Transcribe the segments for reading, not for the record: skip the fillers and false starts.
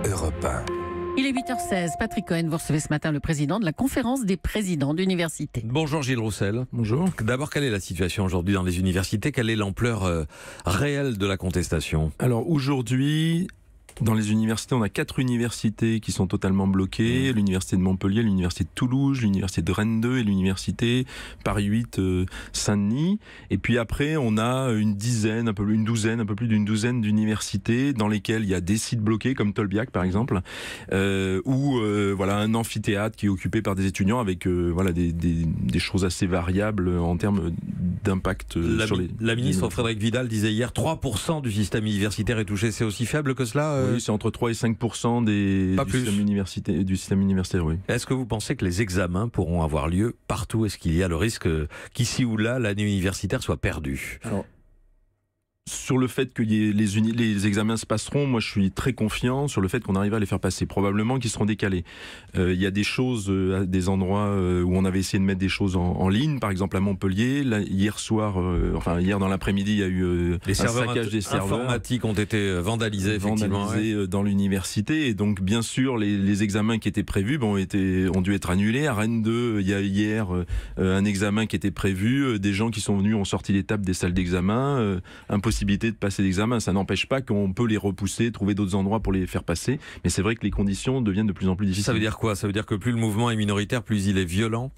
Europe 1. Il est 8h16. Patrick Cohen, vous recevez ce matin le président de la conférence des présidents d'université. Bonjour Gilles Roussel. Bonjour. D'abord, quelle est la situation aujourd'hui dans les universités? Quelle est l'ampleur réelle de la contestation? Alors aujourd'hui, dans les universités, on a 4 universités qui sont totalement bloquées. L'université de Montpellier, l'université de Toulouse, l'université de Rennes 2 et l'université Paris 8 Saint-Denis. Et puis après, on a une peu plus d'une douzaine d'universités dans lesquelles il y a des sites bloqués, comme Tolbiac par exemple, ou voilà, un amphithéâtre qui est occupé par des étudiants avec voilà, des choses assez variables en termes d'impact sur les... La ministre Frédérique Vidal disait hier 3% du système universitaire est touché. C'est aussi faible que cela Oui, c'est entre 3 et 5% du système universitaire, oui. Est-ce que vous pensez que les examens pourront avoir lieu partout? Est-ce qu'il y a le risque qu'ici ou là, l'année universitaire soit perdue? Alors, sur le fait que les examens se passeront, moi je suis très confiant sur le fait qu'on arrive à les faire passer. Probablement qu'ils seront décalés. Il y a des choses, des endroits où on avait essayé de mettre des choses en ligne, par exemple à Montpellier. Là, hier dans l'après-midi, il y a eu un saccage des serveurs informatiques ont été vandalisés dans l'université. Et donc bien sûr, les examens qui étaient prévus ont dû être annulés. À Rennes 2, il y a hier un examen qui était prévu. Des gens qui sont venus ont sorti les tables des salles d'examen. Impossibilité de passer l'examen. Ça n'empêche pas qu'on peut les repousser, trouver d'autres endroits pour les faire passer. Mais c'est vrai que les conditions deviennent de plus en plus difficiles. Ça veut dire quoi? Ça veut dire que plus le mouvement est minoritaire, plus il est violent?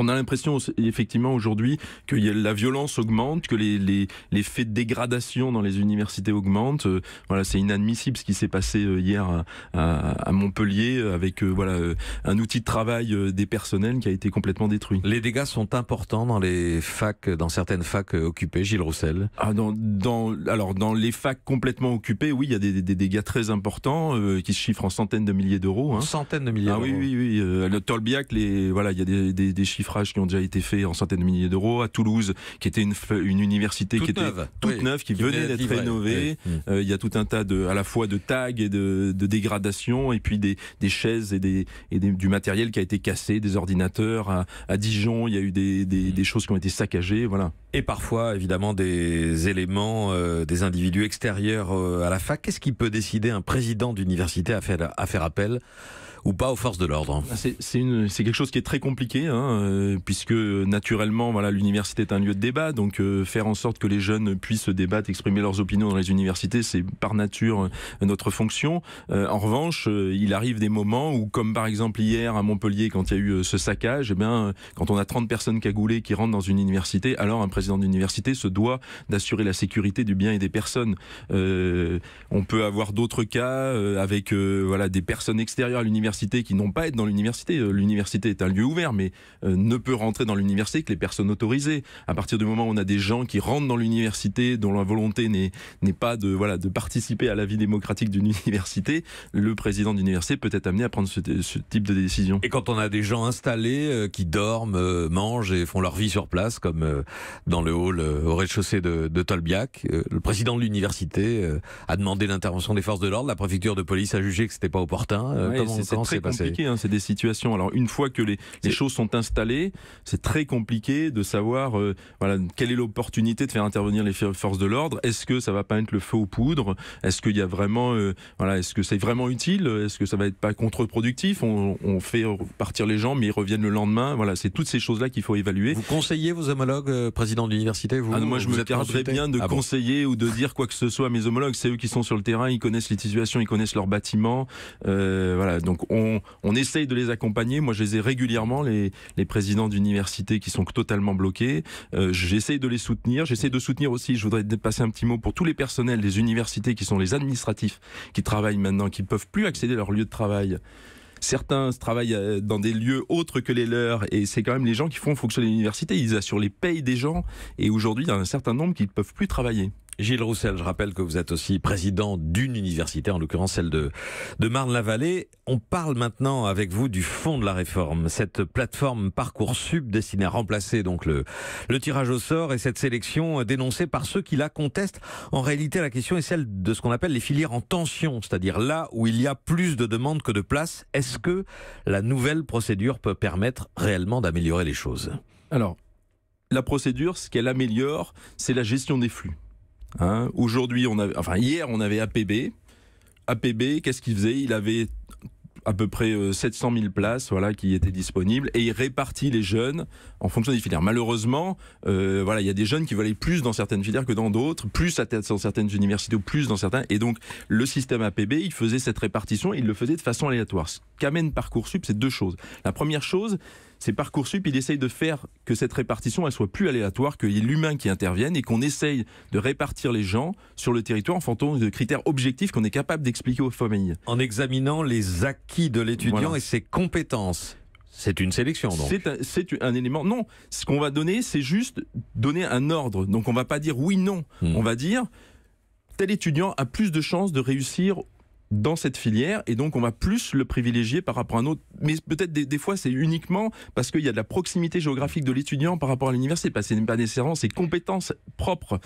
On a l'impression effectivement aujourd'hui que la violence augmente, que les faits de dégradation dans les universités augmentent. Voilà, c'est inadmissible ce qui s'est passé hier à Montpellier avec un outil de travail des personnels qui a été complètement détruit. Les dégâts sont importants dans les facs, dans certaines facs occupées, Gilles Roussel. Dans les facs complètement occupées, oui, il y a des dégâts très importants qui se chiffrent en centaines de milliers d'euros. Hein. Centaines de milliers d'euros. Oui. Le Tolbiac, il y a des chiffrages qui ont déjà été faits en centaines de milliers d'euros. À Toulouse, qui était une université qui était toute neuve, qui venait d'être rénovée. Il y a tout un tas à la fois de tags et de dégradations, et puis des chaises et du matériel qui a été cassé, des ordinateurs. À Dijon, il y a eu des choses qui ont été saccagées. Voilà. Et parfois, évidemment, des éléments, des individus extérieurs à la fac. Qu'est-ce qui peut décider un président d'université à faire appel ou pas aux forces de l'ordre? C'est quelque chose qui est très compliqué, puisque naturellement, l'université est un lieu de débat, donc faire en sorte que les jeunes puissent débattre, exprimer leurs opinions dans les universités, c'est par nature notre fonction. En revanche, il arrive des moments où, comme par exemple hier à Montpellier, quand il y a eu ce saccage, quand on a 30 personnes cagoulées qui rentrent dans une université, alors un président d'université se doit d'assurer la sécurité du bien et des personnes. On peut avoir d'autres cas avec des personnes extérieures à l'université qui n'ont pas à être dans l'université. L'université est un lieu ouvert, mais ne peut rentrer dans l'université que les personnes autorisées. À partir du moment où on a des gens qui rentrent dans l'université, dont la volonté n'est pas de participer à la vie démocratique d'une université, le président d'université peut être amené à prendre ce type de décision. Et quand on a des gens installés qui dorment, mangent et font leur vie sur place, comme dans le hall au rez-de-chaussée de Tolbiac, le président de l'université a demandé l'intervention des forces de l'ordre. La préfécture de police a jugé que c'était pas opportun. C'est très compliqué, c'est des situations. Alors une fois que les choses sont installées, c'est très compliqué de savoir quelle est l'opportunité de faire intervenir les forces de l'ordre. Est-ce que ça va pas être le feu aux poudres? Est-ce qu'il y a vraiment, est-ce que c'est vraiment utile? Est-ce que ça va être pas contre-productif? On fait partir les gens, mais ils reviennent le lendemain. Voilà, c'est toutes ces choses-là qu'il faut évaluer. Vous conseillez vos homologues présidents d'université? Moi, je me garderais bien de conseiller ou de dire quoi que ce soit à mes homologues. C'est eux qui sont sur le terrain, ils connaissent les situations, ils connaissent leurs bâtiments. Donc on essaye de les accompagner. Moi, je les ai régulièrement, les présidents d'universités qui sont totalement bloqués. J'essaye de les soutenir. J'essaie de soutenir aussi, je voudrais passer un petit mot pour tous les personnels des universités qui sont les administratifs, qui travaillent maintenant, qui ne peuvent plus accéder à leur lieu de travail. Certains travaillent dans des lieux autres que les leurs, et c'est quand même les gens qui font fonctionner l'université. Ils assurent les payes des gens, et aujourd'hui, il y a un certain nombre qui ne peuvent plus travailler. Gilles Roussel, je rappelle que vous êtes aussi président d'une université, en l'occurrence celle de Marne-la-Vallée. On parle maintenant avec vous du fond de la réforme, cette plateforme Parcoursup destinée à remplacer donc le tirage au sort et cette sélection dénoncée par ceux qui la contestent. En réalité, la question est celle de ce qu'on appelle les filières en tension, c'est-à-dire là où il y a plus de demandes que de places. Est-ce que la nouvelle procédure peut permettre réellement d'améliorer les choses? Alors, la procédure, ce qu'elle améliore, c'est la gestion des flux. Aujourd'hui, hier, on avait APB. APB, qu'est-ce qu'il faisait? Il avait à peu près 700 000 places qui étaient disponibles et il répartit les jeunes en fonction des filières. Malheureusement, il y a des jeunes qui veulent aller plus dans certaines filières que dans d'autres, plus dans certaines universités ou plus dans certains. Et donc, le système APB, il faisait cette répartition et il le faisait de façon aléatoire. Ce qu'amène Parcoursup, c'est deux choses. La première chose, c'est Parcoursup, il essaye de faire que cette répartition elle soit plus aléatoire, qu'il y ait l'humain qui intervienne et qu'on essaye de répartir les gens sur le territoire en fonction de critères objectifs qu'on est capable d'expliquer aux familles. En examinant les acquis de l'étudiant et ses compétences. C'est une sélection, donc. C'est un élément. Non, ce qu'on va donner, c'est juste donner un ordre. Donc on va pas dire oui, non. On va dire tel étudiant a plus de chances de réussir dans cette filière et donc on va plus le privilégier par rapport à un autre. Mais peut-être des fois c'est uniquement parce qu'il y a de la proximité géographique de l'étudiant par rapport à l'université, parce que ce n'est pas nécessairement ses compétences propres.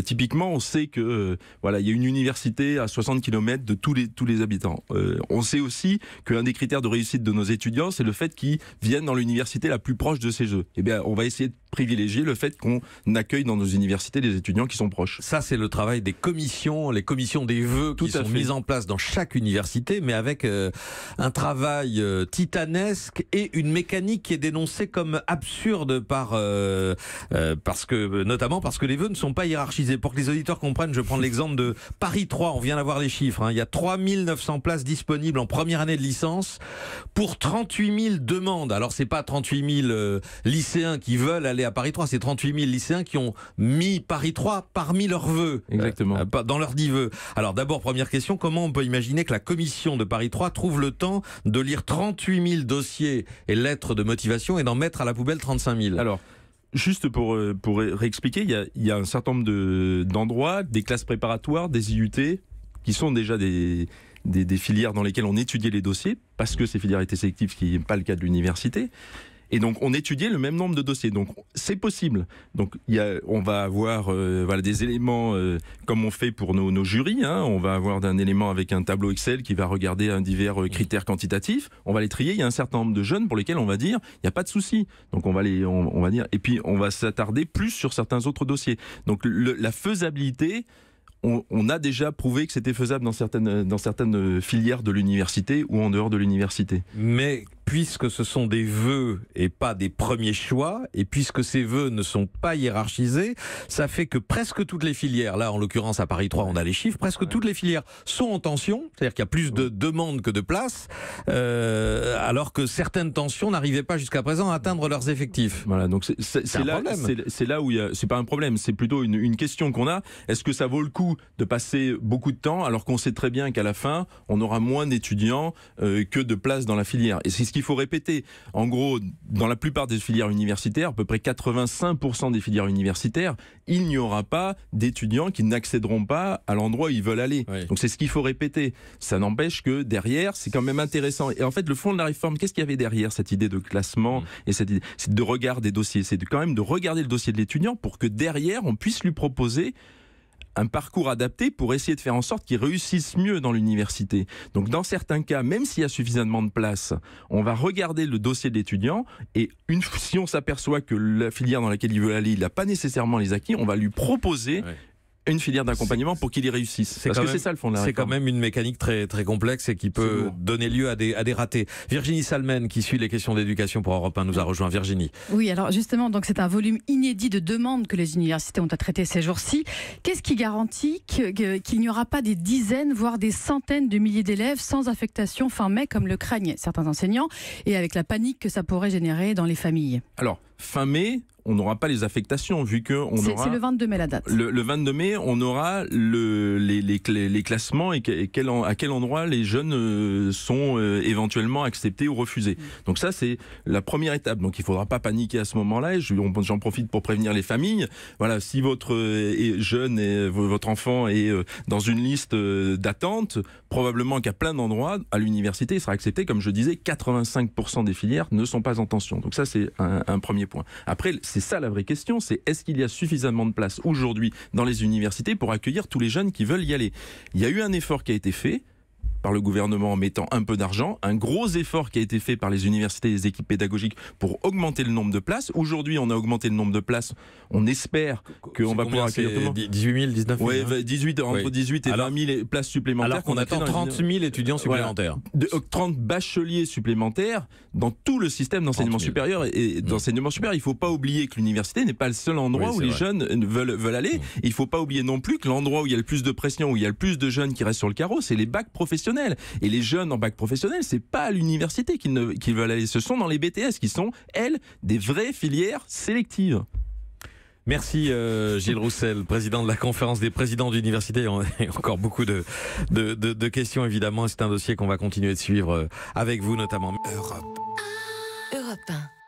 Typiquement on sait que il y a une université à 60 km de tous les habitants. On sait aussi qu'un des critères de réussite de nos étudiants, c'est le fait qu'ils viennent dans l'université la plus proche de chez eux. Eh bien on va essayer de privilégier le fait qu'on accueille dans nos universités des étudiants qui sont proches. Ça c'est le travail des commissions, les commissions des vœux qui sont mises en place dans chaque université, mais avec un travail titanesque et une mécanique qui est dénoncée comme absurde notamment parce que les vœux ne sont pas hiérarchisés. Pour que les auditeurs comprennent, je prends l'exemple de Paris 3, on vient d'avoir les chiffres, il y a 3900 places disponibles en première année de licence pour 38 000 demandes. Alors c'est pas 38 000 lycéens qui veulent aller à Paris 3, c'est 38 000 lycéens qui ont mis Paris 3 parmi leurs vœux. Exactement. Dans leurs 10 vœux. Alors d'abord, première question, comment on peut imaginer que la commission de Paris 3 trouve le temps de lire 38 000 dossiers et lettres de motivation et d'en mettre à la poubelle 35 000? Alors, juste pour réexpliquer, il y a un certain nombre d'endroits, des classes préparatoires, des IUT, qui sont déjà des filières dans lesquelles on étudiait les dossiers, parce que ces filières étaient sélectives, ce qui n'est pas le cas de l'université. Et donc, on étudiait le même nombre de dossiers. Donc, c'est possible. Donc, on va avoir des éléments comme on fait pour nos jurys. On va avoir un élément avec un tableau Excel qui va regarder divers critères quantitatifs. On va les trier. Il y a un certain nombre de jeunes pour lesquels on va dire il n'y a pas de souci. Donc, on va dire. Et puis, on va s'attarder plus sur certains autres dossiers. Donc, la faisabilité. On a déjà prouvé que c'était faisable dans certaines filières de l'université ou en dehors de l'université. Mais puisque ce sont des vœux et pas des premiers choix, et puisque ces vœux ne sont pas hiérarchisés, ça fait que presque toutes les filières, là en l'occurrence à Paris 3 on a les chiffres, presque toutes les filières sont en tension, c'est-à-dire qu'il y a plus de demandes que de places, alors que certaines tensions n'arrivaient pas jusqu'à présent à atteindre leurs effectifs. Voilà, donc c'est là où c'est pas un problème, c'est plutôt une question qu'on a. Est-ce que ça vaut le coup de passer beaucoup de temps alors qu'on sait très bien qu'à la fin on aura moins d'étudiants que de places dans la filière? Et c'est ce qu'il faut répéter. En gros, dans la plupart des filières universitaires, à peu près 85% des filières universitaires, il n'y aura pas d'étudiants qui n'accéderont pas à l'endroit où ils veulent aller. Oui. Donc c'est ce qu'il faut répéter. Ça n'empêche que derrière, c'est quand même intéressant. Et en fait, le fond de la réforme, qu'est-ce qu'il y avait derrière cette idée de classement et cette idée, c'est de regarder des dossiers, c'est quand même de regarder le dossier de l'étudiant pour que derrière, on puisse lui proposer un parcours adapté pour essayer de faire en sorte qu'ils réussissent mieux dans l'université. Donc dans certains cas, même s'il y a suffisamment de place, on va regarder le dossier de l'étudiant et si on s'aperçoit que la filière dans laquelle il veut aller, il n'a pas nécessairement les acquis, on va lui proposer une filière d'accompagnement pour qu'il y réussisse. Parce que c'est ça le fond de la réforme. C'est quand même une mécanique très, très complexe et qui peut donner lieu à des ratés. Virginie Salmen, qui suit les questions d'éducation pour Europe 1, nous a rejoint. Virginie. Oui, alors justement, donc c'est un volume inédit de demandes que les universités ont à traiter ces jours-ci. Qu'est-ce qui garantit qu'il n'y aura pas des dizaines, voire des centaines de milliers d'élèves sans affectation fin mai, comme le craignent certains enseignants, et avec la panique que ça pourrait générer dans les familles? Alors, fin mai, on n'aura pas les affectations, vu que c'est le 22 mai la date. Le 22 mai, on aura les classements et à quel endroit les jeunes sont éventuellement acceptés ou refusés. Donc ça, c'est la première étape. Donc il ne faudra pas paniquer à ce moment-là. Et j'en profite pour prévenir les familles. Voilà, si votre jeune et votre enfant est dans une liste d'attente, probablement qu'à plein d'endroits, à l'université, il sera accepté. Comme je disais, 85% des filières ne sont pas en tension. Donc ça, c'est un premier point. Après, c'est ça la vraie question, c'est est-ce qu'il y a suffisamment de place aujourd'hui dans les universités pour accueillir tous les jeunes qui veulent y aller? Il y a eu un effort qui a été fait par le gouvernement en mettant un peu d'argent, un gros effort qui a été fait par les universités et les équipes pédagogiques pour augmenter le nombre de places. Aujourd'hui, on a augmenté le nombre de places. On espère qu'on va pouvoir accueillir tout le monde. 18 000, 19 000 Oui, entre 18 et 20 000 places supplémentaires. Alors qu'on attend 30 000 étudiants supplémentaires. Voilà. 30 bacheliers supplémentaires dans tout le système d'enseignement supérieur. Et d'enseignement supérieur, il ne faut pas oublier que l'université n'est pas le seul endroit où les jeunes veulent aller. Il ne faut pas oublier non plus que l'endroit où il y a le plus de pression, où il y a le plus de jeunes qui restent sur le carreau, c'est les bacs professionnels. Et les jeunes en bac professionnel, c'est pas à l'université qu'ils veulent aller. Ce sont dans les BTS qui sont, elles, des vraies filières sélectives. Merci Gilles Roussel, président de la conférence des présidents d'université. Il y a encore beaucoup de questions évidemment. C'est un dossier qu'on va continuer de suivre avec vous notamment. Europe 1.